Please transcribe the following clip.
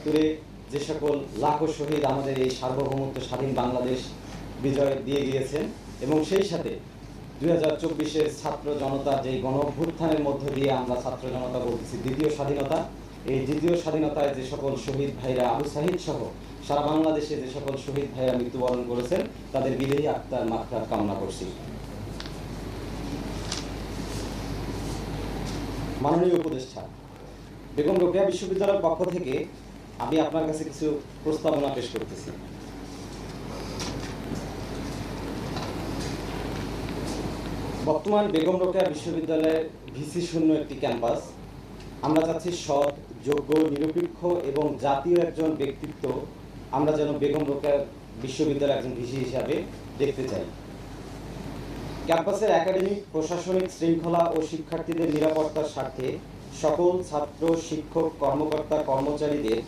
৭৭ যে সকল লাখো শহীদ আমাদের এই সার্বভৌমত্ব স্বাধীন বাংলাদেশ বিজয় দিয়ে গিয়েছেন, এবং সেই সাথে 2024-এর ছাত্র জনতার যে গণ অভ্যুত্থানের মধ্য দিয়ে আমরা ছাত্র জনতা বলতেছি দ্বিতীয় স্বাধীনতা, এই দ্বিতীয় স্বাধীনতায় যে সকল শহীদ ভাইরা আবু সাহিদ সহ সারা বাংলাদেশে যে সকল শহীদ ভাইরা মৃত্যুবরণ করেছেন তাদের বিদেহী আত্মার মাগফিরাত কামনা করছি। মাননীয় উপদেষ্টা, বেগম রোকেয়া বিশ্ববিদ্যালয়ের পক্ষ থেকে আমি আপনার কাছে কিছু প্রস্তাবনা পেশ করতেছি। বর্তমান বেগম রোকেয়া বিশ্ববিদ্যালয়ের ভিসি শূন্য একটি ক্যাম্পাস। আমরা চাচ্ছি সৎ, যোগ্য, নিরপেক্ষ এবং জাতীয় একজন ব্যক্তিত্ব আমরা যেন বেগম রোকেয়া বিশ্ববিদ্যালয়ের একজন ভিসি হিসাবে দেখতে চাই। ক্যাম্পাসের একাডেমিক, প্রশাসনিক শৃঙ্খলা ও শিক্ষার্থীদের নিরাপত্তার স্বার্থে সকল ছাত্র, শিক্ষক, কর্মকর্তা, কর্মচারীদের